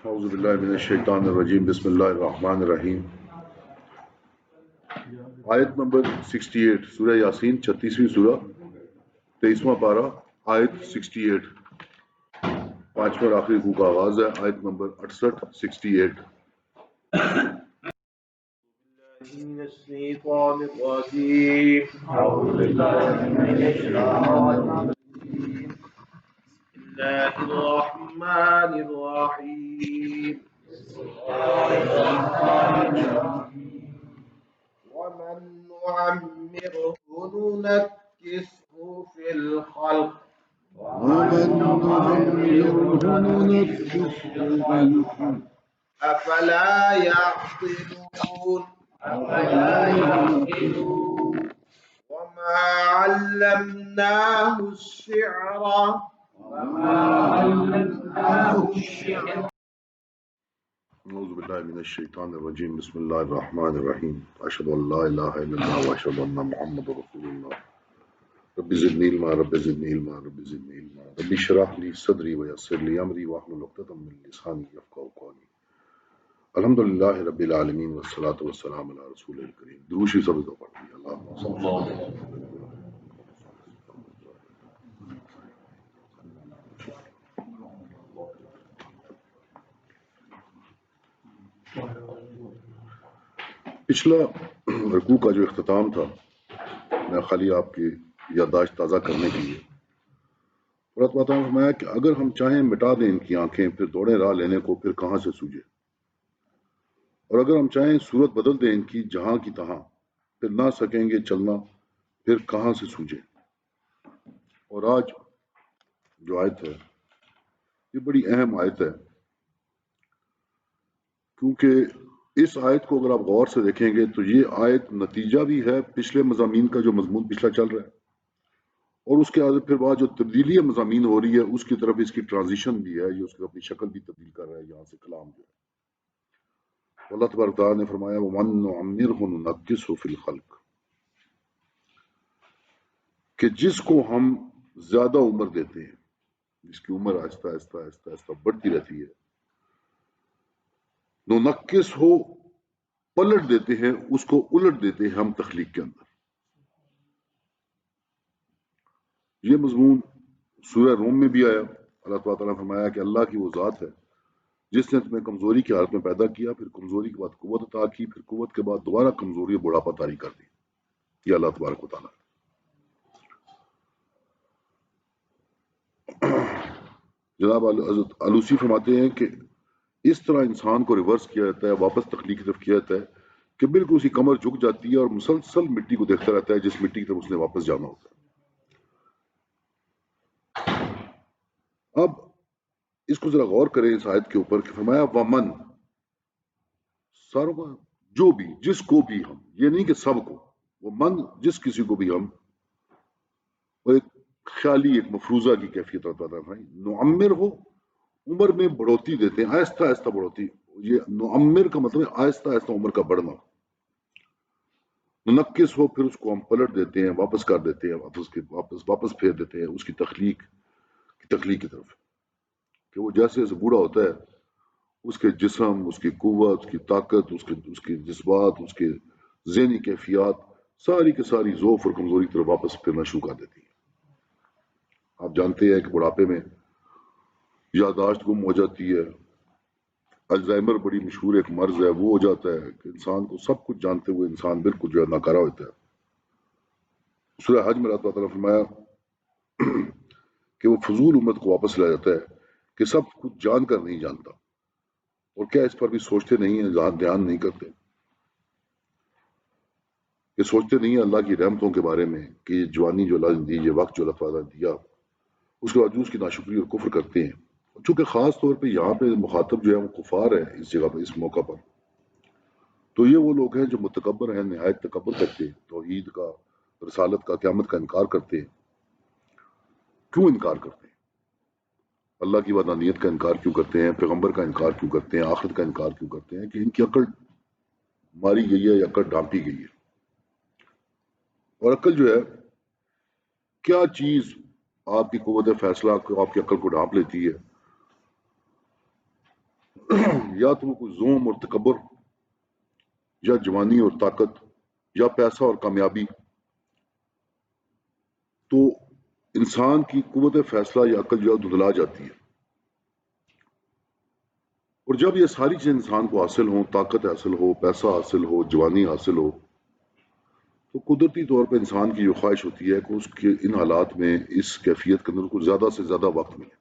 اعوذ باللہ من الشیطان الرجیم بسم اللہ الرحمن الرحیم آیت نمبر 68 سورہ یاسین 36ویں سورہ 23واں پارہ آیت 68 پانچواں اور آخری رکوع کا آغاز ہے آیت نمبر 68 من الشيطان الرجيم أعوذ بالله من الشيطان الرجيم بسم الله الرحمن الرحيم ومن نعمره ننكسه في الخلق أفلا يعقلون وما علمناه الشعر اعوذ باللہ من الشیطان الرجیم بسم اللہ الرحمن الرحیم اشہد ان لا الہ الا اللہ واشہد ان محمد رسول اللہ رب زدنی علما رب زدنی علما رب زدنی علما رب اشرح لی صدری ویسر لی امری واحلل عقدۃ من لسانی یفقهوا قولی الحمدللہ رب العالمین والصلاة والسلام علی رسول الکریم درود شریف سب کو پڑھیے اللہم صل علی پچھلا رکوع کا جو اختتام تھا میں خالی آپ کی یادداشت تازہ کرنے کے لیے اللہ تعالیٰ نے فرمایا کہ اگر ہم چاہیں مٹا دیں ان کی آنکھیں پھر دوڑیں راہ لینے کو پھر کہاں سے سوجے اور اگر ہم چاہیں صورت بدل دیں ان کی جہاں کی تہاں پھر نہ سکیں گے چلنا پھر کہاں سے سوجے اور آج جو آیت ہے یہ بڑی اہم آیت ہے کیونکہ اس آیت کو اگر آپ غور سے دیکھیں گے تو یہ آیت نتیجہ بھی ہے پچھلے مضامین کا جو مضمون پچھلا چل رہا ہے اور اس کے بعد پھر بعد جو تبدیلی مضامین ہو رہی ہے اس کی طرف اس کی ٹرانزیشن بھی ہے یہ اس کی اپنی شکل بھی تبدیل کر رہا ہے یہاں سے کلام جو ہے اللہ تبارک تعالیٰ نے فرمایا وَمَن نُعَمِّرْهُ نُنَكِّسْهُ فِي الْخَلْقِ کہ جس کو ہم زیادہ عمر دیتے ہیں جس کی عمر آہستہ آہستہ آہستہ آہستہ بڑھتی رہتی ہے نُنَكِّسْهُ پلٹ دیتے ہیں اس کو الٹ دیتے ہیں ہم تخلیق کے اندر یہ مضمون سورہ روم میں بھی آیا اللہ تعالیٰ نے فرمایا کہ اللہ کی وہ ذات ہے جس نے تمہیں کمزوری کی حالت میں پیدا کیا پھر کمزوری کے بعد قوت عطا کی پھر قوت کے بعد دوبارہ کمزوری اور بڑھاپا طاری کر دی یہ اللہ تبارک و تعالیٰ جناب حضرت علوسی فرماتے ہیں کہ اس طرح انسان کو ریورس کیا جاتا ہے واپس تخلیق کی طرف کیا جاتا ہے کہ بالکل اسی کمر جھک جاتی ہے اور مسلسل مٹی کو دیکھتا رہتا ہے جس مٹی کی طرف اس نے واپس جانا ہوتا ہے اب اس کو ذرا غور کریں اس آیت کے اوپر کہ فرمایا ومن ساروں کا جو بھی جس کو بھی ہم یہ نہیں کہ سب کو وہ من جس کسی کو بھی ہم اور ایک خیالی ایک مفروضہ کی کیفیت رہتا تھا نعمر ہو عمر میں بڑھوتی دیتے ہیں آہستہ آہستہ بڑھوتی یہ نعمر کا مطلب ہے آہستہ آہستہ عمر کا بڑھنا منقص ہو پھر اس کو ہم پلٹ دیتے ہیں واپس کر دیتے ہیں واپس پھیر دیتے ہیں اس کی تخلیق کی طرف کہ وہ جیسے جیسے بوڑھا ہوتا ہے اس کے جسم اس کی قوت اس کی طاقت اس کے جذبات اس کے ذہنی کیفیات ساری کے ساری ضعف اور کمزوری کی طرف واپس پھرنا شروع کر دیتی ہے آپ جانتے ہیں کہ بڑھاپے میں یادداشت گم ہو جاتی ہے الزائمر بڑی مشہور ایک مرض ہے وہ ہو جاتا ہے کہ انسان کو سب کچھ جانتے ہوئے انسان بالکل جو ہے ناکارہ ہوتا ہے سورہ حج میں اللہ تعالیٰ نے فرمایا کہ وہ فضول امت کو واپس لا جاتا ہے کہ سب کچھ جان کر نہیں جانتا اور کیا اس پر بھی سوچتے نہیں ہیں دھیان نہیں کرتے یہ سوچتے نہیں ہیں اللہ کی رحمتوں کے بارے میں کہ یہ جوانی جو اللہ نے دی یہ وقت جو اللہ تعالیٰ نے دیا اس کے باوجود اس کی ناشکری اور کفر کرتے ہیں چونکہ خاص طور پہ یہاں پہ مخاطب جو ہے وہ کفار ہے اس جگہ پر اس موقع پر تو یہ وہ لوگ ہیں جو متکبر ہیں نہایت تکبر کرتے ہیں توحید کا رسالت کا قیامت کا انکار کرتے ہیں کیوں انکار کرتے ہیں اللہ کی وحدانیت کا انکار کیوں کرتے ہیں پیغمبر کا انکار کیوں کرتے ہیں آخرت کا انکار کیوں کرتے ہیں کہ ان کی عقل ماری گئی ہے یا عقل ڈانپی گئی ہے اور عقل جو ہے کیا چیز آپ کی قوت فیصلہ کو آپ کی عقل کو ڈھانپ لیتی ہے یا تو وہ کوئی زوم اور تکبر، یا جوانی اور طاقت، یا پیسہ اور کامیابی، تو انسان کی قوت فیصلہ یا عقل جو ہے دھندلا جاتی ہے۔ اور جب یہ ساری چیزیں انسان کو حاصل ہوں، طاقت حاصل ہو، پیسہ حاصل ہو، جوانی حاصل ہو، تو قدرتی طور پہ انسان کی جو خواہش ہوتی ہے کہ اس کے ان حالات میں، اس کیفیت کے اندر کو زیادہ سے زیادہ وقت ملے۔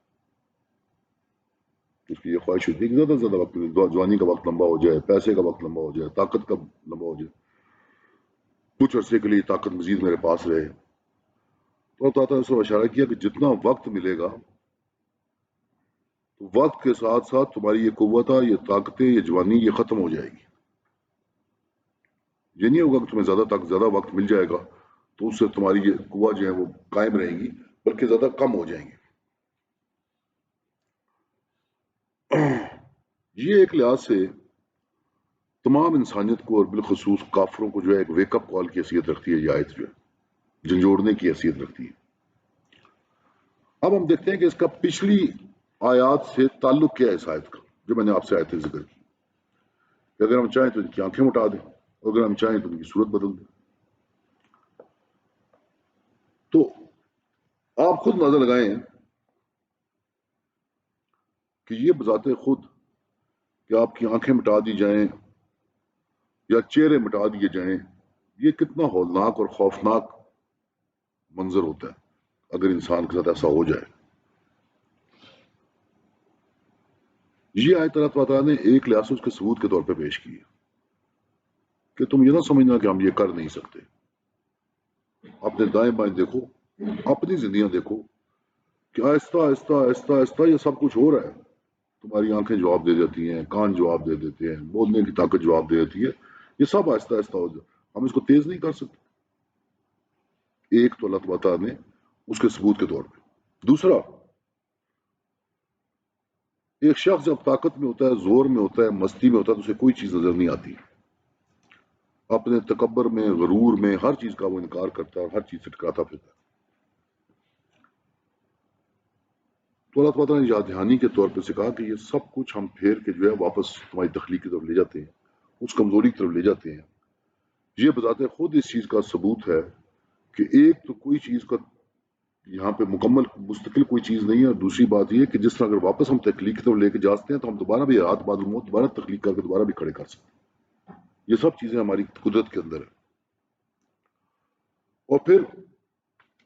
اس کی یہ خواہش ہوتی ہے کہ زیادہ سے زیادہ وقت ملے، جوانی کا وقت لمبا ہو جائے، پیسے کا وقت لمبا ہو جائے، طاقت کا لمبا ہو جائے، کچھ عرصے کے لیے طاقت مزید میرے پاس رہے۔ تو اللہ تعالیٰ نے اس کو اشارہ کیا کہ جتنا وقت ملے گا، تو وقت کے ساتھ ساتھ تمہاری یہ قوت، یہ طاقتیں، یہ جوانی، یہ ختم ہو جائے گی۔ یہ نہیں ہوگا کہ تمہیں زیادہ وقت مل جائے گا تو اس سے تمہاری یہ قوت جو ہے وہ قائم رہے گی، بلکہ زیادہ کم ہو جائیں گی۔ یہ ایک لحاظ سے تمام انسانیت کو اور بالخصوص کافروں کو جو ہے ایک ویک اپ کال کی حیثیت رکھتی ہے۔ یہ آیت جو ہے جھنجھوڑنے کی حیثیت رکھتی ہے۔ اب ہم دیکھتے ہیں کہ اس کا پچھلی آیات سے تعلق کیا ہے اس آیت کا، جو میں نے آپ سے آیتیں ذکر کی، کہ اگر ہم چاہیں تو ان کی آنکھیں مٹا دیں، اور اگر ہم چاہیں تو ان کی صورت بدل دیں۔ تو آپ خود نظر لگائیں کہ یہ بذات خود کہ آپ کی آنکھیں مٹا دی جائیں یا چہرے مٹا دیے جائیں، یہ کتنا ہولناک اور خوفناک منظر ہوتا ہے اگر انسان کے ساتھ ایسا ہو جائے۔ یہ آیت اللہ تعالیٰ نے ایک لحاظ سے اس کے ثبوت کے طور پہ پیش کی ہے کہ تم یہ نہ سمجھنا کہ ہم یہ کر نہیں سکتے۔ اپنے دائیں بائیں دیکھو، اپنی زندگیاں دیکھو کہ آہستہ آہستہ آہستہ آہستہ یہ سب کچھ ہو رہا ہے۔ تمہاری آنکھیں جواب دے دیتی ہیں، کان جواب دے دیتے ہیں، بولنے کی طاقت جواب دے دیتی ہے۔ یہ سب آہستہ آہستہ ہو جائے، ہم اس کو تیز نہیں کر سکتے۔ ایک تو اللہ تعالیٰ نے اس کے ثبوت کے طور پہ۔ دوسرا، ایک شخص جب طاقت میں ہوتا ہے، زور میں ہوتا ہے، مستی میں ہوتا ہے، تو اسے کوئی چیز نظر نہیں آتی۔ اپنے تکبر میں، غرور میں، ہر چیز کا وہ انکار کرتا ہے اور ہر چیز سے ٹکراتا پھرتا ہے۔ تو اللہ تعالیٰ نے یاد دہانی کے طور پہ سکھا کہ یہ سب کچھ ہم پھیر کے جو ہے واپس تمہاری تخلیق کی طرف لے جاتے ہیں، اس کمزوری کی طرف لے جاتے ہیں۔ یہ بذات خود اس چیز کا ثبوت ہے کہ ایک تو کوئی چیز کا یہاں پہ مکمل مستقل کوئی چیز نہیں ہے، اور دوسری بات یہ کہ جس طرح اگر واپس ہم تخلیق کی طرف لے کے جاتے ہیں تو ہم دوبارہ بھی رات بعد موت دوبارہ تخلیق کر کے دوبارہ بھی کھڑے کر سکتے ہیں۔ یہ سب چیزیں ہماری قدرت کے اندر ہے۔ اور پھر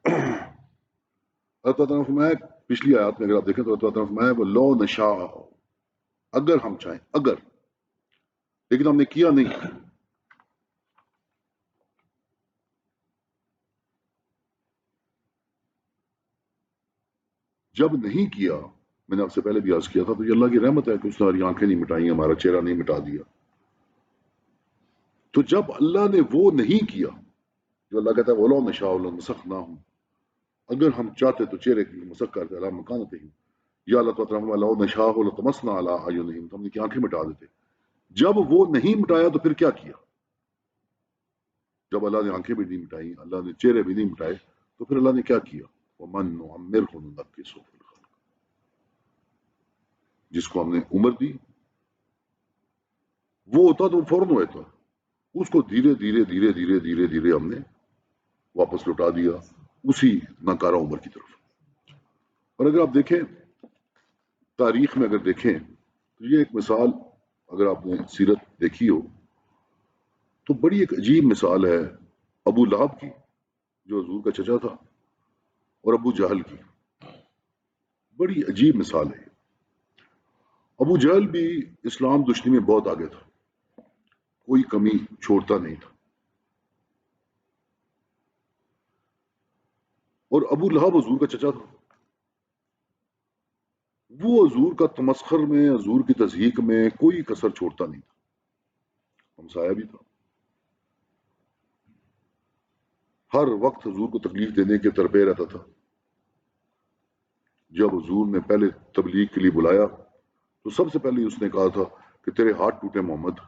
اللہ تعالیٰ نے فرمایا، پچھلی آیات میں اگر آپ دیکھیں تو اللہ تعالیٰ نے فرمایا وہ لو نشاء، اگر ہم چاہیں، اگر، لیکن ہم نے کیا نہیں۔ جب نہیں کیا، میں نے آپ سے پہلے بھی عرض کیا تھا، تو یہ اللہ کی رحمت ہے کہ اس نے ہماری آنکھیں نہیں مٹائیں، ہمارا چہرہ نہیں مٹا دیا۔ تو جب اللہ نے وہ نہیں کیا، جو اللہ کہتا ہے وَلَوْ نَشَاءُ لَمَسَخْنَاهُمْ، اگر ہم چاہتے تو چہرے کی مسخ کرتے عَلَىٰ مَكَانَتِهِمْ، یا اللہ تعالیٰ لَوْ نَشَاءُ لَطَمَسْنَا عَلَىٰ أَعْيُنِهِمْ، تو ہم ان کی آنکھیں مٹا دیتے۔ جب وہ نہیں مٹایا تو پھر کیا کیا؟ جب اللہ نے آنکھیں بھی نہیں مٹائیں، اللہ نے چہرے بھی نہیں مٹائے، تو پھر اللہ نے کیا کیا؟ وَمَن نُعَمِّرْهُ نُنَكِّسْهُ فِي الْخَلْقِ، جس کو ہم نے عمر دی، وہ ہوتا تو فوراً ہوتا، اس کو دھیرے دھیرے دھیرے دھیرے دھیرے دھیرے ہم نے واپس لوٹا دیا اسی ناکارہ عمر کی طرف۔ اور اگر آپ دیکھیں تاریخ میں، اگر دیکھیں تو یہ ایک مثال، اگر آپ نے سیرت دیکھی ہو تو بڑی ایک عجیب مثال ہے ابو لہب کی، جو حضور کا چچا تھا، اور ابو جہل کی۔ بڑی عجیب مثال ہے۔ ابو جہل بھی اسلام دشمنی میں بہت آگے تھا، کوئی کمی چھوڑتا نہیں تھا، اور ابو لہب حضور کا چچا تھا، وہ حضور کا تمسخر میں، حضور کی تضحیک میں کوئی کسر چھوڑتا نہیں تھا، ہمسایہ بھی تھا، ہر وقت حضور کو تکلیف دینے کے ترپے رہتا تھا۔ جب حضور نے پہلے تبلیغ کے لیے بلایا تو سب سے پہلے اس نے کہا تھا کہ تیرے ہاتھ ٹوٹے محمد،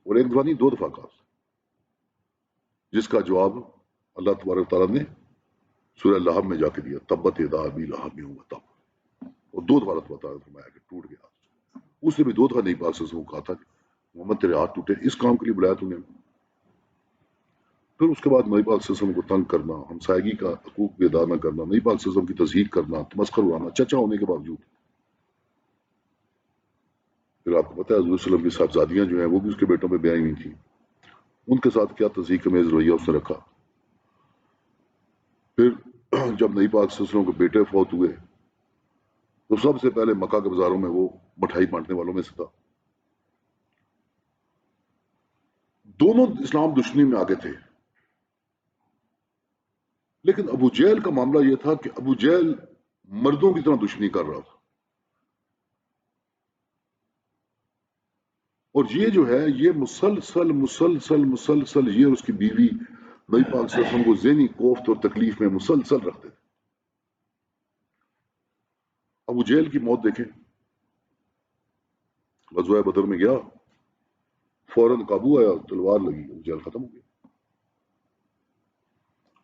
اور ایک دفعہ نہیں، دو دفعہ کہا، جس کا جواب اللہ تبارک تعالیٰ نے سورہ لہب میں جا کے دیا، تبت یدا ابی لہب وتب، اور دو دفعہ اللہ تعالیٰ نے فرمایا کہ ٹوٹ گیا۔ اس نے بھی دو دفعہ نبی پاک صلی اللہ علیہ وسلم کو کہا تھا کہ محمد تیرے ہاتھ ٹوٹے، اس کام کے لیے بلایا تو نے. پھر اس کے بعد نبی پاک صلی اللہ علیہ وسلم کو تنگ کرنا، ہمسائیگی کا حقوق بھی ادا نہ کرنا، نبی پاک صلی اللہ علیہ وسلم کی تضحیق کرنا، تمسخر اڑانا چچا ہونے کے باوجود. پھر آپ کو پتا ہے حضور صلی اللہ علیہ وسلم کی صاحبزادیاں جو ہیں وہ بھی اس کے بیٹوں پہ بیائی ہوئی تھیں، ان کے ساتھ کیا تضحیق امیز رویہ اس نے رکھا. پھر جب نبی پاک صلی اللہ علیہ وسلم کے بیٹے فوت ہوئے تو سب سے پہلے مکہ کے بازاروں میں وہ مٹھائی بانٹنے والوں میں سے تھا. دونوں اسلام دشمنی میں آگے تھے، لیکن ابو جہل کا معاملہ یہ تھا کہ ابو جہل مردوں کی طرح دشمنی کر رہا تھا، اور یہ جو ہے یہ مسلسل مسلسل مسلسل یہ اور اس کی بیوی نبی پاک صلی اللہ علیہ وسلم کو ذہنی کوفت اور تکلیف میں مسلسل رکھتے تھے. ابو جہل کی موت دیکھیں، غزوہ بدر میں گیا، فوراً قابو آیا، تلوار لگی، ابو جہل ختم ہو گیا.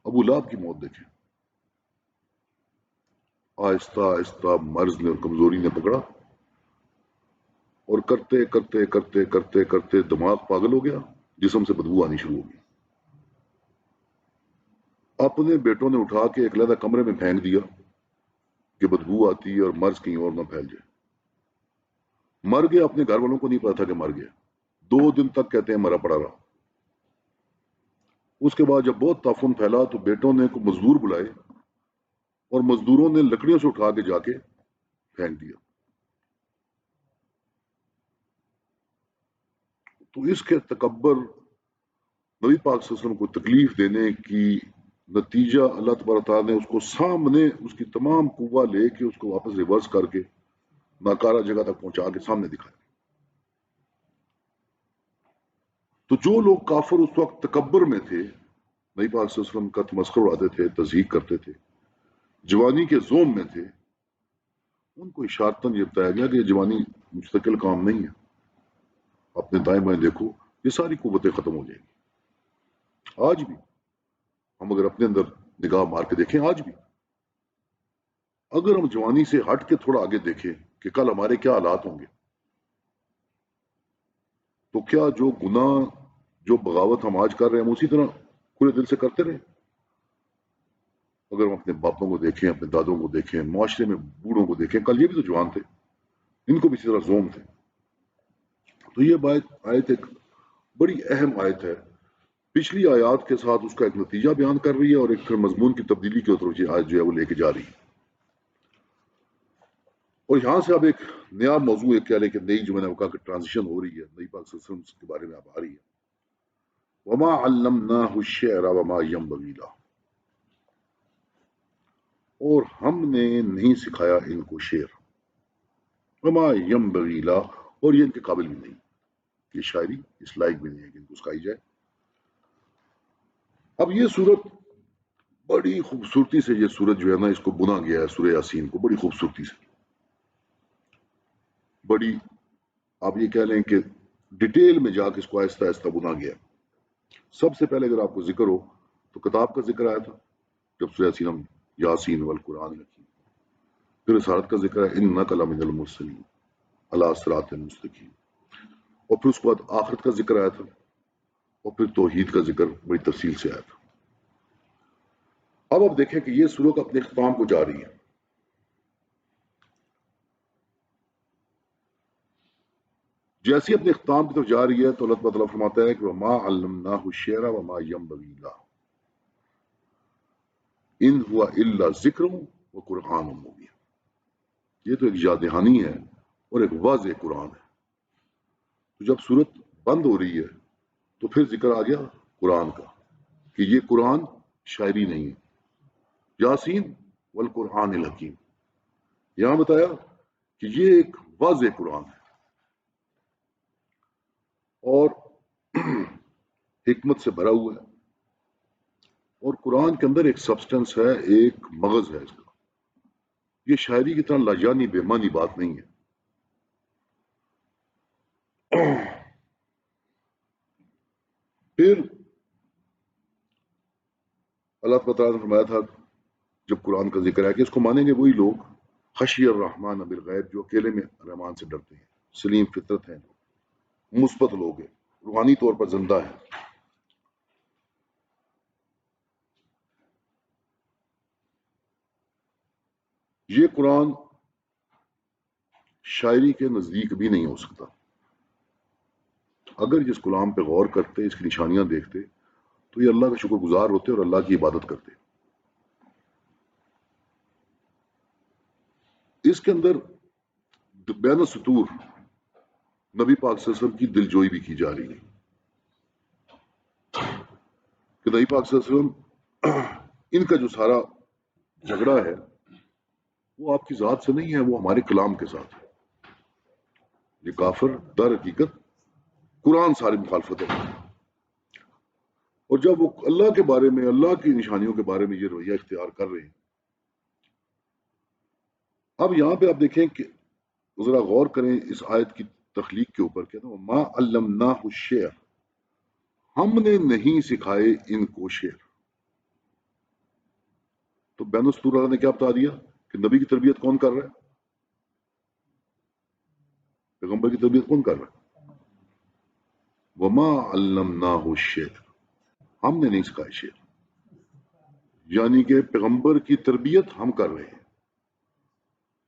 ابو لہب کی موت دیکھیں، آہستہ آہستہ مرض نے اور کمزوری نے پکڑا، اور کرتے کرتے کرتے کرتے کرتے دماغ پاگل ہو گیا، جسم سے بدبو آنی شروع ہو گئی. اپنے بیٹوں نے اٹھا کے ایک علیحدہ کمرے میں پھینک دیا کہ بدبو آتی ہے اور مرض کہیں اور نہ پھیل جائے. مر گیا، اپنے گھر والوں کو نہیں پتا تھا کہ مر گیا، 2 دن تک کہتے ہیں مرا پڑا رہا. اس کے بعد جب بہت تعفن پھیلا تو بیٹوں نے کو مزدور بلائے اور مزدوروں نے لکڑیوں سے اٹھا کے جا کے پھینک دیا. تو اس کے تکبر نبی پاک صلی اللہ علیہ وسلم کو تکلیف دینے کی نتیجہ اللہ تبارک تعالیٰ نے اس کو سامنے اس کی تمام قوہ لے کے اس کو واپس ریورس کر کے ناکارہ جگہ تک پہنچا کے سامنے دکھایا. تو جو لوگ کافر اس وقت تکبر میں تھے، نبی پاک صلی اللہ علیہ وسلم کا تمسخر اڑاتے تھے، تضحیق کرتے تھے، جوانی کے زوم میں تھے، ان کو اشارتاً یہ بتایا گیا کہ یہ جوانی مستقل کام نہیں ہے، اپنے دائیں بائیں دیکھو، یہ ساری قوتیں ختم ہو جائیں گی. آج بھی ہم اگر اپنے اندر نگاہ مار کے دیکھیں، آج بھی اگر ہم جوانی سے ہٹ کے تھوڑا آگے دیکھیں کہ کل ہمارے کیا حالات ہوں گے، تو کیا جو گناہ جو بغاوت ہم آج کر رہے ہیں ہم اسی طرح پورے دل سے کرتے رہے؟ اگر ہم اپنے باپوں کو دیکھیں، اپنے دادوں کو دیکھیں، معاشرے میں بوڑھوں کو دیکھیں، کل یہ بھی تو جوان تھے، ان کو بھی اسی طرح زوم تھے. تو یہ آیت ایک بڑی اہم آیت ہے، پچھلی آیات کے ساتھ اس کا ایک نتیجہ بیان کر رہی ہے اور ایک مضمون کی تبدیلی کی طرف آج جو ہے وہ لے کے جا رہی ہے. اور یہاں سے اب ایک نیا موضوع ایک کہہ لیں کہ نئی جو میں نے کہا کہ ٹرانزیشن ہو رہی ہے، نئی پاک صلی اللہ علیہ وسلم کے بارے میں اب آ رہی ہے. وما علمناہ الشعر وما ينبغي له، اور ہم نے نہیں سکھایا ان کو شعر، وما ينبغي له، اور یہ ان کے قابل بھی نہیں، یہ شاعری اس لائق بھی نہیں ہے کہ ان کو سکھائی جائے. اب یہ صورت بڑی خوبصورتی سے، یہ سورت جو ہے نا اس کو بنا گیا ہے، سورہ یاسین کو بڑی خوبصورتی سے، بڑی آپ یہ کہہ لیں کہ ڈیٹیل میں جا کے اس کو آہستہ آہستہ بنا گیا. سب سے پہلے اگر آپ کو ذکر ہو تو کتاب کا ذکر آیا تھا جب سورہ یاسین یاسین والقرآن الحکیم، پھر رسالت کا ذکر ہے انک لمن المرسلین علی صراط مستقیم، اور پھر اس کے بعد آخرت کا ذکر آیا تھا، اور پھر توحید کا ذکر بڑی تفصیل سے آیا تھا. اب آپ دیکھیں کہ یہ سورت اپنے اختتام کو جا رہی ہے. جیسی اپنے اختتام کی طرف جا رہی ہے تو اللہ تعالیٰ فرماتا ہے کہ وما علمناہ الشعر وما ينبغي له ان هو الا ذکر وقرآن مبین. یہ تو ایک یاد دہانی ہے اور ایک واضح قرآن ہے. تو جب صورت بند ہو رہی ہے تو پھر ذکر آ گیا قرآن کا کہ یہ قرآن شاعری نہیں ہے. یاسین والقرآن الحکیم، یہاں بتایا کہ یہ ایک واضح قرآن ہے اور حکمت سے بھرا ہوا ہے، اور قرآن کے اندر ایک سبسٹنس ہے، ایک مغز ہے اس کا. یہ شاعری کی طرح لاجانی بے معنی بات نہیں ہے. پھر اللہ تعالیٰ نے فرمایا تھا جب قرآن کا ذکر ہے کہ اس کو مانیں گے وہی لوگ خشی الرحمن بالغیب جو اکیلے میں رحمان سے ڈرتے ہیں. سلیم فطرت ہیں، مثبت لوگ ہیں، روحانی طور پر زندہ ہیں. یہ قرآن شاعری کے نزدیک بھی نہیں ہو سکتا. اگر جس کلام پہ غور کرتے، اس کی نشانیاں دیکھتے، تو یہ اللہ کا شکر گزار ہوتے اور اللہ کی عبادت کرتے. اس کے اندر بین السطور نبی پاک صلی اللہ علیہ وسلم کی دلجوئی بھی کی جا رہی ہے کہ نبی پاک صلی اللہ علیہ وسلم ان کا جو سارا جھگڑا ہے وہ آپ کی ذات سے نہیں ہے، وہ ہمارے کلام کے ساتھ ہے. یہ کافر در حقیقت قرآن ساری مخالفت ہے. اور جب وہ اللہ کے بارے میں، اللہ کی نشانیوں کے بارے میں یہ رویہ اختیار کر رہے ہیں، اب یہاں پہ آپ دیکھیں کہ ذرا غور کریں اس آیت کی تخلیق کے اوپر. کہتا ہوں ما علمناہ الشعر، ہم نے نہیں سکھائے ان کو شعر. تو بین السطور اللہ نے کیا بتا دیا کہ نبی کی تربیت کون کر رہا ہے؟ پیغمبر کی تربیت کون کر رہا ہے؟ وما علمناہ الشعر، ہم نے نہیں سکھائے شعر. یعنی کہ پیغمبر کی تربیت ہم کر رہے ہیں.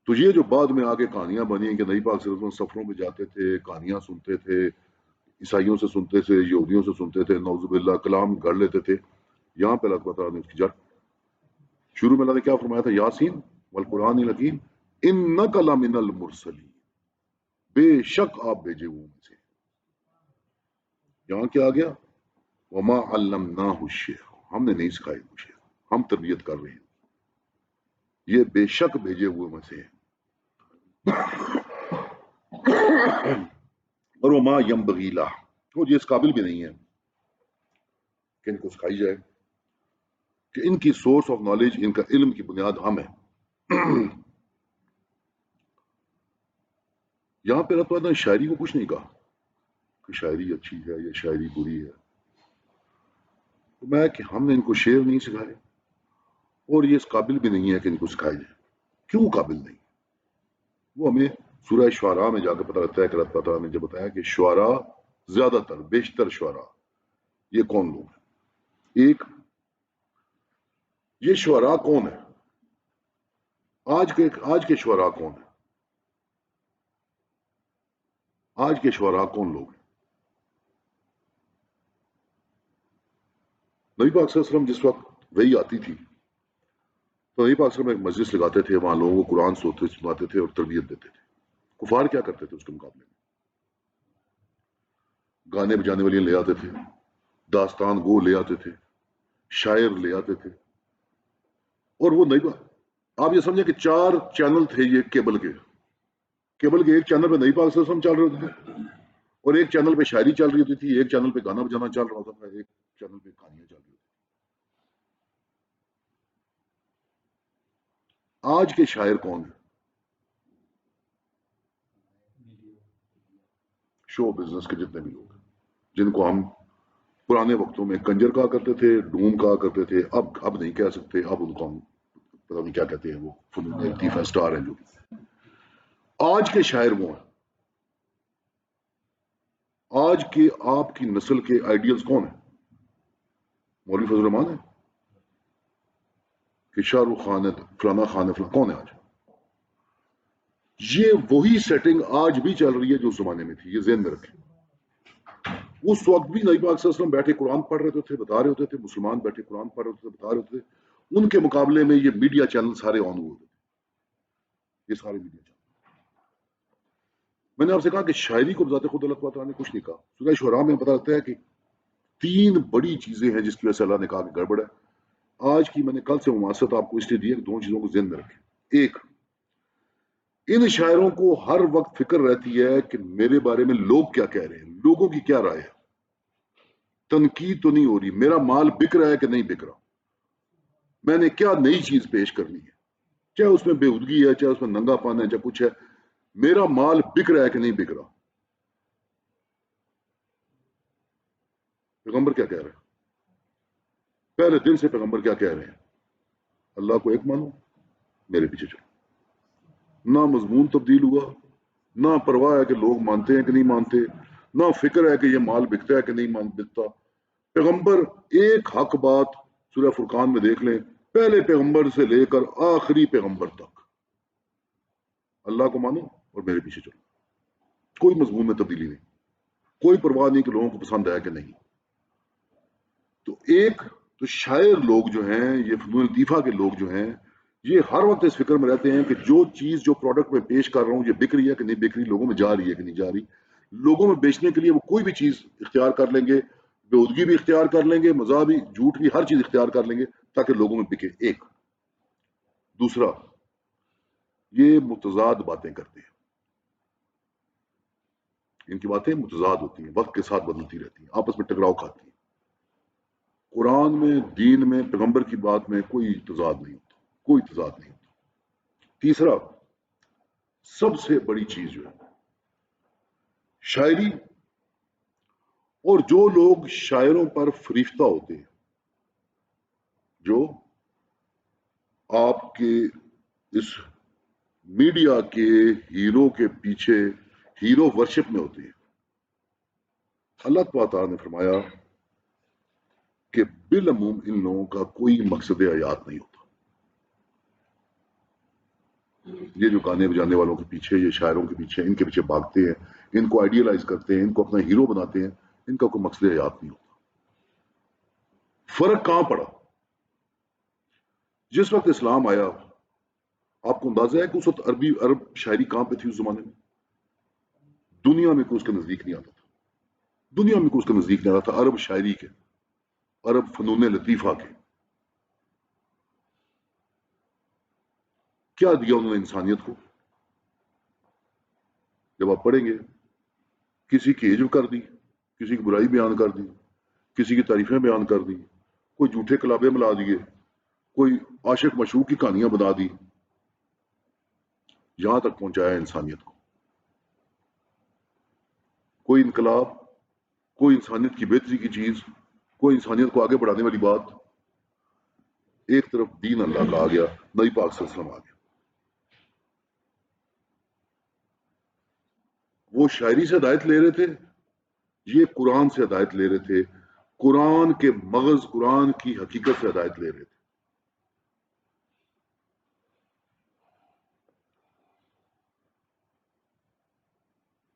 تو یہ جو بعد میں آگے کہانیاں بنی ہیں کہ نبی پاک صلی اللہ علیہ وسلم سفروں پہ جاتے تھے، کہانیاں سنتے تھے، عیسائیوں سے سنتے تھے، یہودیوں سے سنتے تھے، نعوذ باللہ کلام گڑھ لیتے تھے. یہاں پہ اللہ تعالیٰ نے اس کی جڑ شروع میں اللہ نے کیا فرمایا تھا؟ یاسین والقرآن الحکیم انک لمن المرسلین، بے شک آپ بھیجے ہوئے میں سے. یہاں کیا آ گیا؟ وما علمناہ الشعر، ہم نے نہیں سکھائے وہ شعر، ہم تربیت کر رہے ہیں. یہ بے شک بھیجے ہوئے میں سے ہیں. اور وما ینبغی لہ، وہ یہ اس قابل بھی نہیں ہے کہ ان کو سکھائی جائے، کہ ان کی سورس آف نالج، ان کا علم کی بنیاد ہم ہے. یہاں پہ اللہ تعالیٰ نے شاعری کو کچھ نہیں کہا کہ شاعری اچھی ہے یا شاعری بری ہے. تو میں کہ ہم نے ان کو شعر نہیں سکھائے اور یہ اس قابل بھی نہیں ہے کہ ان کو سکھائے جائے. کیوں قابل نہیں؟ وہ ہمیں سورہ شعراء میں جا کے پتہ لگتا ہے کہ اللہ تعالیٰ نے جب بتایا کہ شعراء، زیادہ تر بیشتر شعراء یہ کون لوگ ہیں. ایک، یہ شعراء کون ہے؟ آج کے شعراء کون ہیں؟ آج کے شعراء کون لوگ ہیں؟ نبی پاک صلی اللہ علیہ وسلم جس وقت وحی آتی تھی تو نبی پاک صلی اللہ علیہ وسلم ایک مسجد لگاتے تھے، وہاں لوگوں کو قرآن سناتے تھے اور تربیت دیتے تھے. کفار کیا کرتے تھے اس کے مقابلے میں؟ گانے بجانے والے لے آتے تھے، داستان گو لے آتے تھے، شاعر لے آتے تھے. اور وہ نہیں، آپ یہ سمجھیں کہ 4 چینل تھے یہ کیبل کے. ایک چینل پہ نبی پاک صلی اللہ علیہ وسلم چل رہے ہوتے تھے، اور ایک چینل پہ شاعری چل رہی ہوتی تھی، ایک چینل پہ گانا بجانا چل رہا ہوتا تھا، ایک چینل پہ کہانیاں چل رہی ہوتی. آج کے شاعر کون ہیں؟ شو بزنس کے جتنے بھی لوگ ہیں، جن کو ہم پرانے وقتوں میں کنجر کہا کرتے تھے، ڈوم کہا کرتے تھے، اب نہیں کہہ سکتے. اب ان کو ہم پتہ نہیں کیا کہتے ہیں، وہ فنون لطیفہ اسٹار ہیں. جو آج کے شاعر وہ ہیں. آج کے آپ کی نسل کے آئیڈیلز کون ہیں؟ مولوی فضل الرحمان ہے کہ شاہ رخ خان ہے، فلانا خان ہے، کون ہے آج؟ یہ وہی سیٹنگ آج بھی چل رہی ہے جو اس زمانے میں تھی. یہ ذہن میں رکھیں. اس وقت بھی نبی پاک صلی اللہ علیہ وسلم بیٹھے قرآن پڑھ رہے تھے، بتا رہے ہوتے تھے، مسلمان بیٹھے قرآن پڑھ رہے تھے، بتا رہے ہوتے تھے. ان کے مقابلے میں یہ میڈیا چینل سارے آن ہوئے تھے. یہ سارے میڈیا چینل. میں نے آپ سے کہا کہ شاعری کو بذات خود اللہ تعالیٰ نے کچھ نہیں کہا. سورہ شعراء میں پتہ لگتا ہے کہ 3 بڑی چیزیں ہیں جس کی وجہ سے اللہ نے کہا کہ گڑبڑ ہے. آج کی میں نے کل سے مماثلت آپ کو اس لیے دی ہے کہ 2 چیزوں کو ذہن میں رکھیں. ایک، ان شاعروں کو ہر وقت فکر رہتی ہے کہ میرے بارے میں لوگ کیا کہہ رہے ہیں، لوگوں کی کیا رائے ہے. تنقید تو نہیں ہو رہی، میرا مال بک رہا ہے کہ نہیں بک رہا، میں نے کیا نئی چیز پیش کرنی ہے، چاہے اس میں بےہودگی ہے، چاہے اس میں ننگا پن ہے، چاہے کچھ ہے، میرا مال بک رہا ہے کہ نہیں بک رہا. پیغمبر کیا کہہ رہے ہیں؟ پہلے دن سے پیغمبر کیا کہہ رہے ہیں؟ اللہ کو ایک مانو، میرے پیچھے چلو. نہ مضمون تبدیل ہوا، نہ پرواہ ہے کہ لوگ مانتے ہیں کہ نہیں مانتے، نہ فکر ہے کہ یہ مال بکتا ہے کہ نہیں بکتا۔ پیغمبر ایک حق بات سورہ فرقان میں دیکھ لیں، پہلے پیغمبر سے لے کر آخری پیغمبر تک اللہ کو مانو اور میرے پیچھے چلو، کوئی مضمون میں تبدیلی نہیں، کوئی پرواہ نہیں کہ لوگوں کو پسند ہے کہ نہیں۔ تو ایک تو شاعر لوگ جو ہیں، یہ فنون لطیفہ کے لوگ جو ہیں، یہ ہر وقت اس فکر میں رہتے ہیں کہ جو چیز جو پروڈکٹ میں پیش کر رہا ہوں یہ بک رہی ہے کہ نہیں بک رہی، لوگوں میں جا رہی ہے کہ نہیں جا رہی۔ لوگوں میں بیچنے کے لیے وہ کوئی بھی چیز اختیار کر لیں گے، بیہودگی بھی اختیار کر لیں گے، مزاح بھی، جھوٹ بھی، ہر چیز اختیار کر لیں گے تاکہ لوگوں میں بکے۔ ایک دوسرا، یہ متضاد باتیں کرتے ہیں، ان کی باتیں متضاد ہوتی ہیں، وقت کے ساتھ بدلتی رہتی ہیں، آپس میں ٹکراؤ کھاتی ہیں۔ قرآن میں، دین میں، پیغمبر کی بات میں کوئی تضاد نہیں ہوتا، کوئی تضاد نہیں ہوتا۔ تیسرا، سب سے بڑی چیز جو ہے شاعری، اور جو لوگ شاعروں پر فریفتہ ہوتے ہیں، جو آپ کے اس میڈیا کے ہیرو کے پیچھے ہیرو ورشپ میں ہوتے ہیں، اللہ تعالیٰ نے فرمایا کہ بالعموم ان لوگوں کا کوئی مقصد حیات نہیں ہوتا۔ یہ جو گانے بجانے والوں کے پیچھے، یہ شاعروں کے پیچھے، ان کے پیچھے بھاگتے ہیں، ان کو آئیڈیلائز کرتے ہیں، ان کو اپنا ہیرو بناتے ہیں، ان کا کوئی مقصد حیات نہیں ہوتا۔ فرق کہاں پڑا؟ جس وقت اسلام آیا، آپ کو اندازہ ہے کہ اس وقت عرب شاعری کہاں پہ تھی اس زمانے میں؟ دنیا میں کوئی اس کے نزدیک نہیں آتا تھا، دنیا میں کوئی اس کے نزدیک نہیں آتا تھا عرب شاعری کے، عرب فنون لطیفہ کے۔ کیا دیا انہوں نے انسانیت کو؟ جب آپ پڑھیں گے، کسی کی عجب کر دی، کسی کی برائی بیان کر دی، کسی کی تعریفیں بیان کر دی، کوئی جھوٹے کلابے ملا دیے، کوئی عاشق مشہور کی کہانیاں بنا دی، یہاں تک پہنچایا انسانیت کو۔ کوئی انقلاب، کوئی انسانیت کی بہتری کی چیز، کوئی انسانیت کو آگے بڑھانے والی بات، ایک طرف دین اللہ کا آ گیا، نبی پاک صلی اللہ علیہ وسلم آ گیا۔ وہ شاعری سے ہدایت لے رہے تھے، یہ قرآن سے ہدایت لے رہے تھے، قرآن کے مغز، قرآن کی حقیقت سے ہدایت لے رہے تھے۔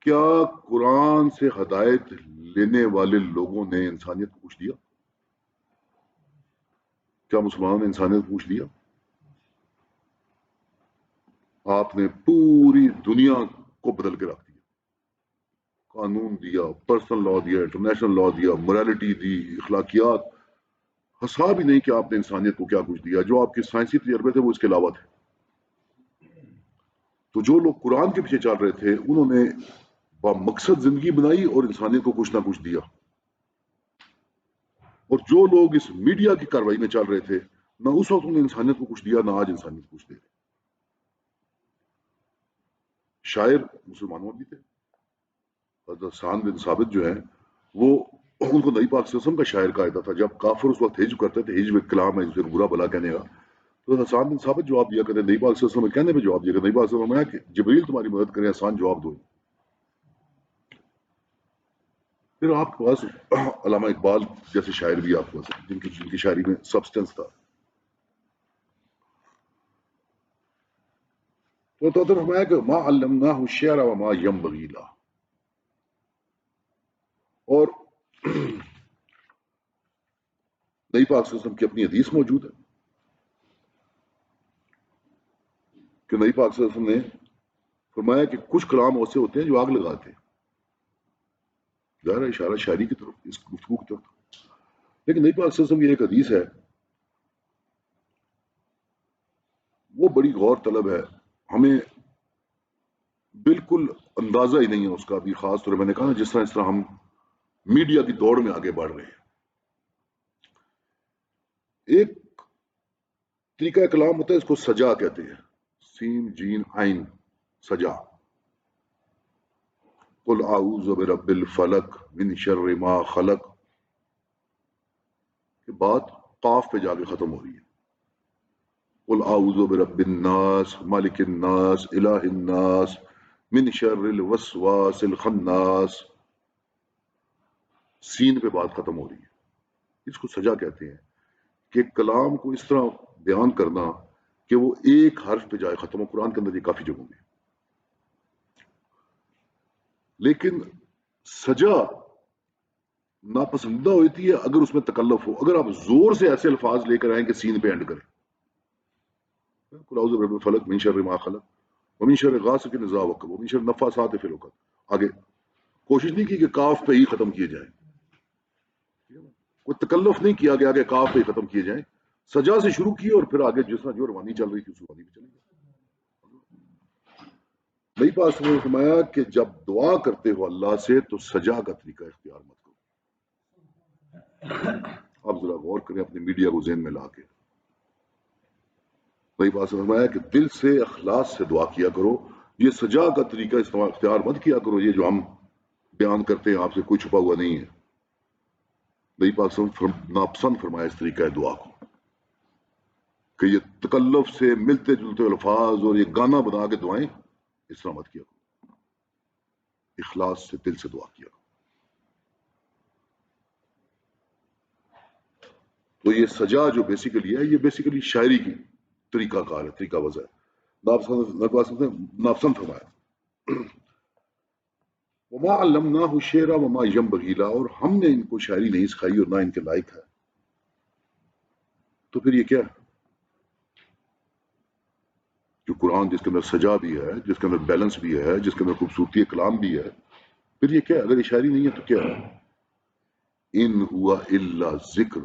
کیا قرآن سے ہدایت لینے والے لوگوں نے انسانیت کو پوچھ دیا؟ کیا مسلمانوں نے انسانیت کو پوچھ دیا؟ آپ نے پوری دنیا کو بدل کے رکھ دیا، قانون دیا، پرسنل لا دیا، انٹرنیشنل لا دیا، موریلٹی دی، اخلاقیات، حساب ہی نہیں کہ آپ نے انسانیت کو کیا کچھ دیا۔ جو آپ کے سائنسی تجربے تھے وہ اس کے علاوہ تھے۔ تو جو لوگ قرآن کے پیچھے چل رہے تھے انہوں نے با مقصد زندگی بنائی اور انسانیت کو کچھ نہ کچھ دیا، اور جو لوگ اس میڈیا کی کارروائی میں چل رہے تھے، نہ اس وقت انہوں نے انسانیت کو کچھ دیا، نہ آج انسانیت کو کچھ دے رہے۔ شاعر مسلمانوں بھی تھے، حضرت حسان بن ثابت جو ہیں، وہ ان کو نبی پاک صلی اللہ علیہ وسلم کا شاعر کہا جاتا تھا۔ جب کافر اس وقت ہجو کرتے تھے، ہجو ایک کلام ہے جسے برا بلا کہنے کا، تو حسان بن ثابت جواب دیا کرتے، نبی پاک صلی اللہ علیہ وسلم کے کہنے پہ جواب دیا کرتے۔ نبی پاک صلی اللہ علیہ وسلم نے کہ جبریل تمہاری مدد کرے، آسان جواب دو۔ پھر آپ کے پاس علامہ اقبال جیسے شاعر بھی آپ کے پاس، جن کی شاعری میں سبسٹنس تھا۔ تو فرمایا کہ ما علمناہ الشعر وما ينبغي له، اور نبی پاک صلی اللہ علیہ وسلم کی اپنی حدیث موجود ہے کہ نبی پاک صلی اللہ علیہ وسلم نے فرمایا کہ کچھ کلام ایسے ہوتے ہیں جو آگ لگاتے ہیں، ظاہر ہے اشارہ شاعری کی طرف، اس گفتگو کی طرف۔ لیکن نبی پاک صلی اللہ علیہ وسلم کی ایک حدیث ہے، وہ بڑی غور طلب ہے، ہمیں بالکل اندازہ ہی نہیں ہے اس کا بھی، خاص طور میں نے کہا نا جس طرح ہم میڈیا کی دوڑ میں آگے بڑھ رہے ہیں۔ ایک طریقہ کلام ہوتا ہے، اس کو سجا کہتے ہیں، سین جین عین، سجا۔ قل اعوذ برب الفلق من شر ما خلق، کہ بات قاف پہ جا کے ختم ہو رہی ہے۔ قل اعوذ برب الناس مالک الناس الہ الناس من شر الوسواس الخناس، سین پہ بات ختم ہو رہی ہے. اس کو سجا کہتے ہیں کہ کلام کو اس طرح بیان کرنا کہ وہ ایک حرف پہ جائے ختم ہو. قرآن کے اندر یہ کافی جگہوں میں. لیکن سجا ناپسندیدہ ہوتی ہے اگر اس میں تکلف ہو. اگر آپ زور سے ایسے الفاظ لے کر آئیں کہ سین پہ اینڈ کریں، قل اعوذ برب الفلق من شر ما خلق ومن شر غاسق اذا وقب ومن شر النفاثات فی العقد. آگے کوشش نہیں کی کہ کاف پہ ہی ختم کیے جائیں، کوئی تکلف نہیں کیا گیا کہ کاف پہ ہی ختم کیے جائیں. سجا سے شروع کی اور پھر آگے جس طرح جو روانی چل رہی تھی اس روانی بھی چلی گئی. نئی پاس نے فرمایا کہ جب دعا کرتے ہو اللہ سے تو سجا کا طریقہ اختیار مت کرو. آپ ذرا غور کریں اپنے میڈیا کو ذہن میں لا کے. نئی پاس نے فرمایا کہ دل سے اخلاص سے دعا کیا کرو. یہ سجا کا طریقہ استعمال اختیار مت کیا کرو. یہ جو ہم بیان کرتے ہیں آپ سے کوئی چھپا ہوا نہیں ہے. نئی پاک ناپسند فرمایا اس طریقہ ہے دعا کو کہ یہ تکلف سے ملتے جلتے الفاظ اور یہ گانا بنا کے دعائیں اس طرح مت کیا کرو. اخلاص سے دل سے دعا کیا کرو. تو یہ سجا جو بیسیکلی ہے یہ بیسیکلی شاعری کی طریقہ کار ہے، طریقہ وضع ہے. ناپسند فرمایا وما علمناہ الشعر وما ينبغي له، اور ہم نے ان کو شاعری نہیں سکھائی اور نہ ان کے لائق ہے. تو پھر یہ کیا ہے؟ جو قرآن جس کے اندر سجا بھی ہے، جس کے اندر بیلنس بھی ہے، جس کے اندر خوبصورتی کلام بھی ہے، پھر یہ کیا ہے؟ اگر یہ شاعری نہیں ہے تو کیا ہے؟ ان ہوا الا ذکر،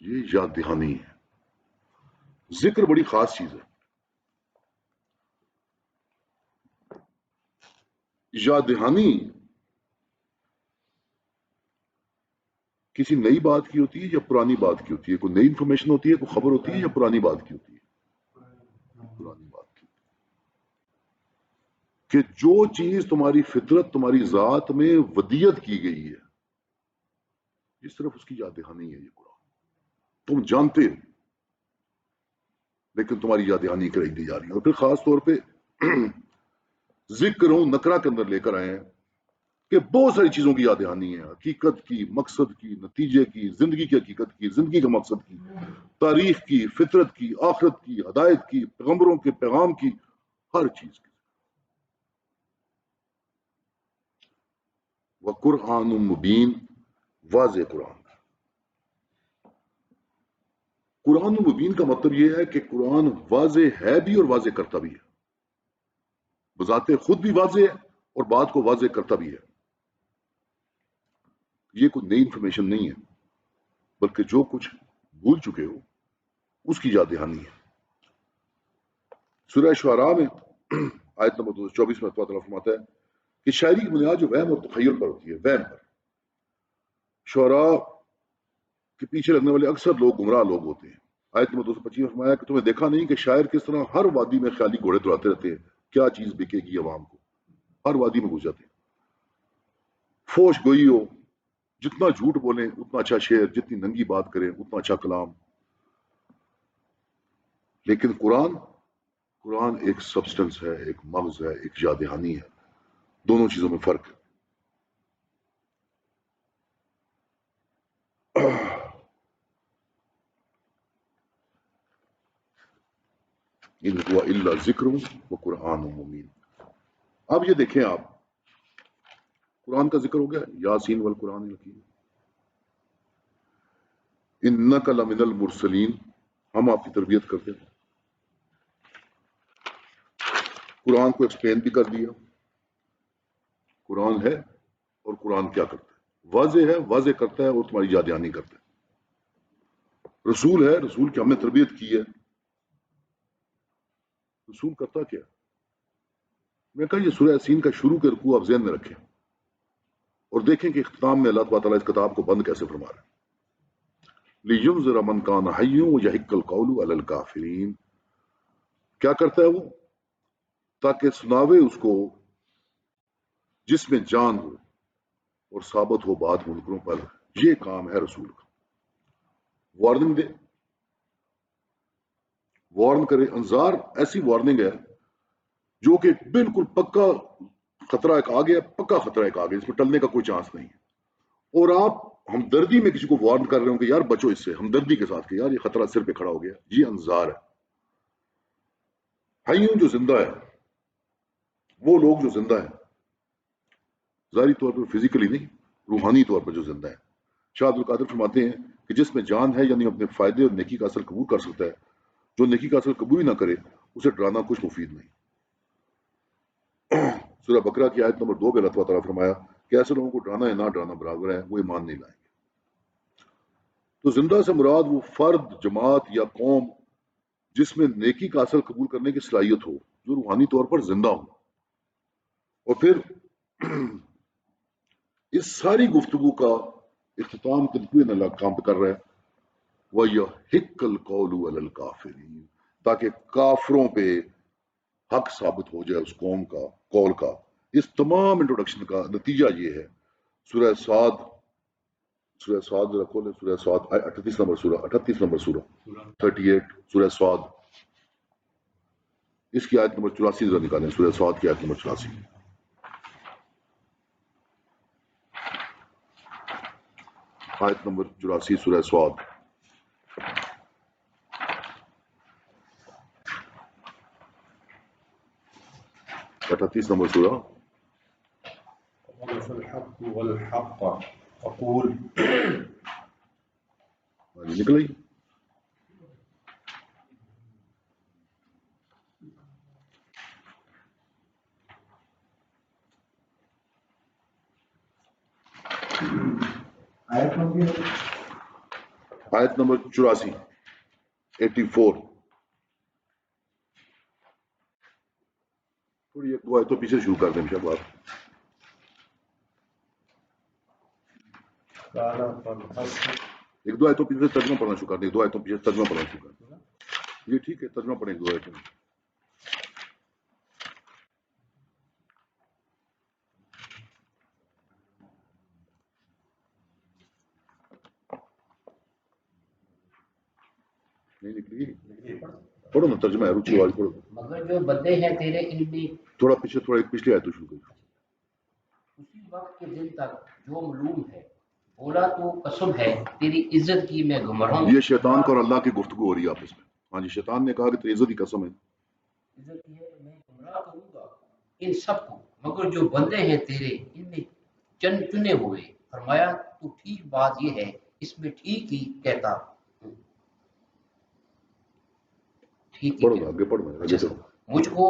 یہ یاد دہانی ہے. ذکر بڑی خاص چیز ہے. یاد دہانی کسی نئی بات کی ہوتی ہے یا پرانی بات کی ہوتی ہے؟ کوئی نئی انفارمیشن ہوتی ہے، کوئی خبر ہوتی ہے، یا پرانی بات کی ہوتی ہے؟ پرانی بات کی. کہ جو چیز تمہاری فطرت تمہاری ذات میں ودیت کی گئی ہے اس طرف اس کی یاد دہانی ہے. یہ قرآن تم جانتے ہو لیکن تمہاری یاد دہانی کرائی دی جا رہی ہے. اور پھر خاص طور پہ ذکر نکرا کے اندر لے کر آئے ہیں کہ بہت ساری چیزوں کی یاد دہانی ہے، حقیقت کی، مقصد کی، نتیجے کی، زندگی کی حقیقت کی، زندگی کے مقصد کی، تاریخ کی، فطرت کی، آخرت کی، ہدایت کی، پیغمبروں کے پیغام کی، ہر چیز کی. وقرآن مبین، واضح قرآن. قرآن مبین کا مطلب یہ ہے کہ قرآن واضح ہے بھی اور واضح کرتا بھی ہے. بذات خود بھی واضح ہے اور بات کو واضح کرتا بھی ہے. یہ کوئی نئی انفارمیشن نہیں ہے بلکہ جو کچھ بھول چکے ہو اس کی یاد دہانی ہے. سورہ شعراء میں آیت نمبر 224 میں اللہ تعالیٰ فرماتا ہے کہ شاعری کی بنیاد جو وہم اور تخیل پر ہوتی ہے، وہم پر. شعراء کے پیچھے لگنے والے اکثر لوگ گمراہ لوگ ہوتے ہیں. آیت نمبر 225 میں فرمایا کہ تمہیں دیکھا نہیں کہ شاعر کس طرح ہر وادی میں خیالی گھوڑے دوڑاتے رہتے ہیں، کیا چیز بکے گی عوام کو. ہر وادی میں گھس جاتے ہیں. فوش گوئی ہو، جتنا جھوٹ بولیں اتنا اچھا شعر، جتنی ننگی بات کریں اتنا اچھا کلام. لیکن قرآن ایک سبسٹنس ہے، ایک مغز ہے، ایک یاد دہانی ہے. دونوں چیزوں میں فرق ہے. ان ہوا الا ذکر و قرآن مبین. اب یہ دیکھیں آپ، قرآن کا ذکر ہو گیا، یاسین والقرآن الحکیم. انک لمن المرسلین، ہم آپ کی تربیت کرتے ہیں. قرآن کو ایکسپلین بھی کر دیا، قرآن ہے اور قرآن کیا کرتا ہے. واضح ہے، واضح کرتا ہے اور تمہاری یاد دہانی کرتا ہے. رسول ہے، رسول کی ہم نے تربیت کی ہے. رسول کرتا کیا؟ میں کہا یہ سورہ یاسین کا شروع کے رکوع آپ ذہن میں رکھیں اور دیکھیں کہ اختتام میں اللہ تعالیٰ اس کتاب کو بند کیسے فرما رہے ہیں. لِيُنذِرَ مَن كَانَ حَيًّا وَيَحِقَّ الْقَوْلُ عَلَى الْكَافِرِينَ. کیا کرتا ہے وہ؟ تاکہ سناوے اس کو جس میں جان ہو اور ثابت ہو بات منکروں پر. یہ کام ہے رسول کا. وارننگ دے، وارن کرے. انذار ایسی وارننگ ہے جو کہ بالکل پکا خطرہ ایک آ گیا، پکا خطرہ ایک آ گیا، اس میں ٹلنے کا کوئی چانس نہیں ہے، اور آپ ہمدردی میں کسی کو وارن کر رہے ہوں کہ یار بچو اس سے، ہمدردی کے ساتھ کہ یار یہ خطرہ سر پہ کھڑا ہو گیا، جی انظار ہے۔ حیوں جو زندہ ہے، وہ لوگ جو زندہ ہیں، ظاہری طور پر فزیکلی نہیں، روحانی طور پر جو زندہ ہے۔ شاہ عبد القادر فرماتے ہیں کہ جس میں جان ہے یعنی اپنے فائدے اور نیکی کا اثر قبول کر سکتا ہے، جو نیکی کا اثر قبول ہی نہ کرے اسے ڈرانا کچھ مفید نہیں۔ سورہ بقرہ کی آیت نمبر 2 میں اللہ تعالیٰ فرمایا کہ ایسے لوگوں کو ڈرانا یا نہ ڈرانا برابر ہے، وہ ایمان نہیں لائیں گے۔ تو زندہ سے مراد وہ فرد، جماعت یا قوم جس میں نیکی کا اثر قبول کرنے کی صلاحیت ہو، جو روحانی طور پر زندہ ہو۔ اور پھر اس ساری گفتگو کا اختتام تدبیر اللہ کام پہ کر رہا ہے، وَيَحِقَّ الْقَوْلُ عَلَى الْكَافِرِينَ، تاکہ کافروں پہ حق ثابت ہو جائے اس قوم کا قول کا۔ اس تمام انٹروڈکشن کا نتیجہ یہ ہے۔ سورہ صاد، سورہ صاد ذرا کھولیں، سورہ صاد 38 نمبر سورہ، 38 نمبر سورہ 38، سورہ صاد، اس کی آیت نمبر 84 ذرا نکالیں، سورہ صاد کی آیت نمبر 84، آیت نمبر 84 سورہ صاد۔ 38 نمبر سورہ، وقف الحق والحق أقول نکل آئی۔ آیت نمبر 84، 84، تھوڑی ایک دو آیتوں پیچھے شروع کر دیں شاہ بات۔ ایک دو آیتوں پیچھے ترجمہ پڑھنا شروع کر دیں، دو آیتوں پیچھے ترجمہ پڑھنا شروع کر دیں۔ یہ ٹھیک ہے، ترجمہ پڑھیں ایک دو آیتوں۔ نہیں نکلی، پڑھو نا ترجمہ ہے، روچی آواز پڑھو۔ مگر جو بندے ہیں تیرے ان میں تھوڑا پیچھے، تھوڑا ایک پچھلی آیتوں شروع کرو۔ اسی وقت کے دن تک جو معلوم ہے، بولا تو قسم ہے تیری عزت کی میں گمراہ ہوں۔ یہ شیطان کو اور اللہ کی گفتگو ہو رہی ہے آپس میں۔ ہاں جی، شیطان نے کہا کہ تیری عزت کی قسم ہے، عزت کی ہے میں گمراہ کروں گا ان سب کو، مگر جو بندے ہیں تیرے ان میں چنے ہوئے۔ فرمایا تو ٹھیک بات یہ ہے، اس میں ٹھیک ہی کہتا ہوں، ٹھیک ہی پڑھو نا کہتا آگے، پڑھو نا آگے چلو۔ مجھ کو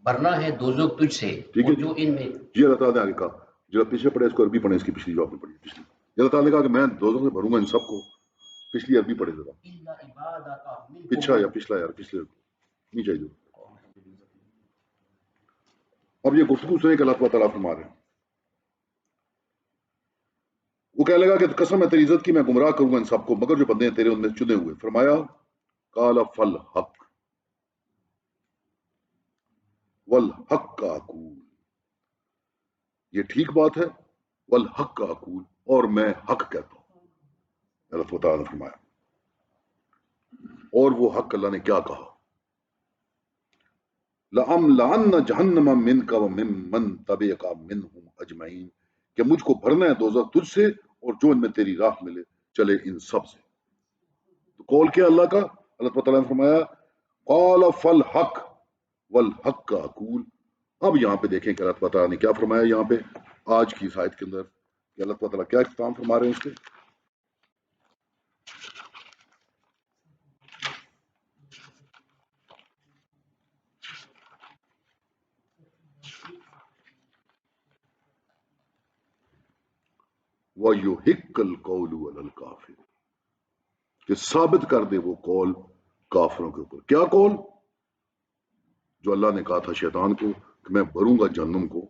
بھرنا ہے دوزخ تجھ سے، ٹھیک اور ہے جو ان میں جی، اللہ تعالیٰ نے آگے کہا، جو پیچھے پڑھے اس کو عربی پڑھیں، اس کی پچھلی جو آپ نے پڑھی پچھلی۔ اللہ تعالیٰ نے کہا کہ میں دوزخ میں بھروں گا ان سب کو، پچھلی عربی پڑھے ذرا، الا عبادک منہم، پیچھا یا پچھلا یار، پچھلے نہیں چاہیے۔ اب یہ گفتگو سنیں کہ اللہ تعالیٰ فرما رہے ہیں، وہ کہنے لگا کہ قسم ہے تیری عزت کی میں گمراہ کروں گا ان سب کو، مگر جو بندے ہیں تیرے ان میں چنے ہوئے۔ فرمایا قال فالحق والحق کا اقول، یہ ٹھیک بات ہے، والحق کا اقول، اور میں حق کہتا ہوں۔ اللہ تعالیٰ نے فرمایا، اور وہ حق اللہ نے کیا کہا، لَأَمْلَأَنَّ جَهَنَّمَ مِنْكَ وَمِمَّنْ تَبِعَكَ مِنْهُمْ أَجْمَعِينَ، کہ مجھ کو بھرنا ہے دوزخ تجھ سے اور جو ان میں تیری راہ ملے چلے ان سب سے۔ تو قول کیا اللہ کا؟ اللہ تعالیٰ نے فرمایا قال فالحق والحق کا اقول۔ اب یہاں پہ دیکھیں کہ اللہ تعالیٰ نے کیا فرمایا یہاں پہ آج کی اس آیت کے اندر، کہ اللہ تعالیٰ کیا اختتام فرما رہے ہیں اس کے۔ وَيُحِقَّ الْقَوْلُ عَلَى الْكَافِرِينَ، کہ ثابت کر دے وہ قول کافروں کے اوپر۔ کیا قول؟ جو اللہ نے کہا تھا شیطان کو کہ میں بھروں گا جہنم کو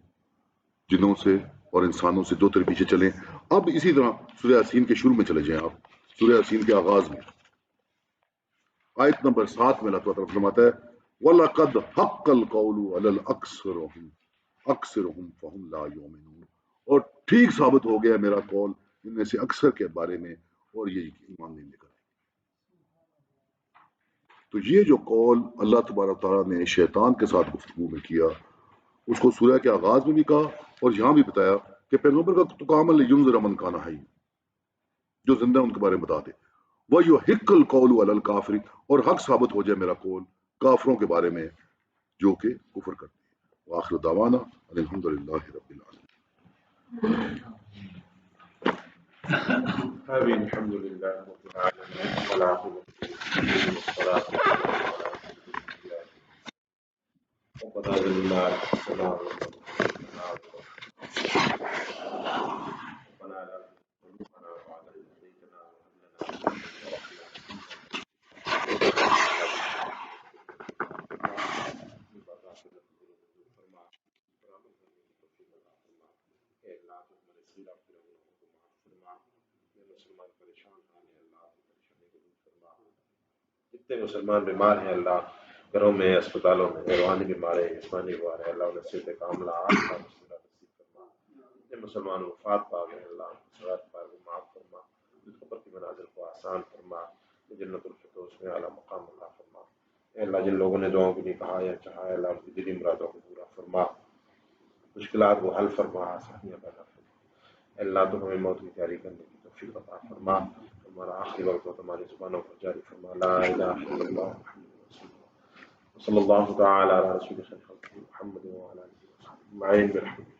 جنوں سے اور انسانوں سے جو تیرے پیچھے چلیں۔ اب اسی طرح سورہ یاسین کے شروع میں چلے جائیں آپ، سورہ یاسین کے آغاز میں آیت نمبر 7 میں اللہ تعالیٰ فرماتا ہے وَلَقَدْ حَقَّ الْقَوْلُ عَلَى الْأَكْثَرِينَ أَكْثَرُهُمْ فَهُمْ لَا يُؤْمِنُونَ، اور ٹھیک ثابت ہو گیا میرا قول ان میں سے اکثر کے بارے میں، اور یہ ایمان نہیں لے کر آئے۔ تو یہ جو قول اللہ تبارک تعالیٰ نے شیطان کے ساتھ گفتگو میں کیا، اس کو سورہ کے آغاز میں بھی کہا اور یہاں بھی بتایا کہ پیغمبر کا تو کام ہے ینذر من کان حی، جو زندہ ان کے بارے میں بتا دے، وَيُحِقَّ الْقَوْلُ عَلَى الْكَافِرِينَ، اور حق ثابت ہو جائے میرا قول کافروں کے بارے میں جو کہ کفر کرتے ہیں۔ وآخر دعوانا ان الحمد للہ رب العالمین۔ آمين. الحمد لله رب العالمين والعاقبة للمتقين والصلاة والسلام على رسول الله وقد أنزلنا السماء ربنا لا تزغ قلوبنا بعد إذ هديتنا وهب لنا من لدنك جتنے مسلمان بیمار ہیں اللہ، گھروں میں، اسپتالوں میں، روحانی بیمار ہیں، جسمانی بیمار ہیں، اللہ انہیں صحت کاملہ عاجلہ نصیب فرما۔ جتنے مسلمان وفات پا گئے اللہ، صلوات پا کو معاف فرما، قبر کی منازل کو آسان فرما، جنت الفردوس میں اعلیٰ مقام عطا فرما۔ اے اللہ، جن لوگوں نے دعاؤں کے لیے کہا یا چاہا ہے اللہ، ان کی دلی مرادوں کو پورا فرما، مشکلات کو حل فرما، آسانیاں پیدا فرما۔ اے اللہ، تو ہمیں موت کی تیاری کرنے کی توفیق عطا فرما، ہمارا آخری وقت ہو تمہاری زبانوں پر جاری فرما، لا الہ الا اللہ محمد رسول اللہ، صلی اللہ تعالی علی رسول اللہ محمد وعلی آلہ وصحبہ اجمعین برحمتک۔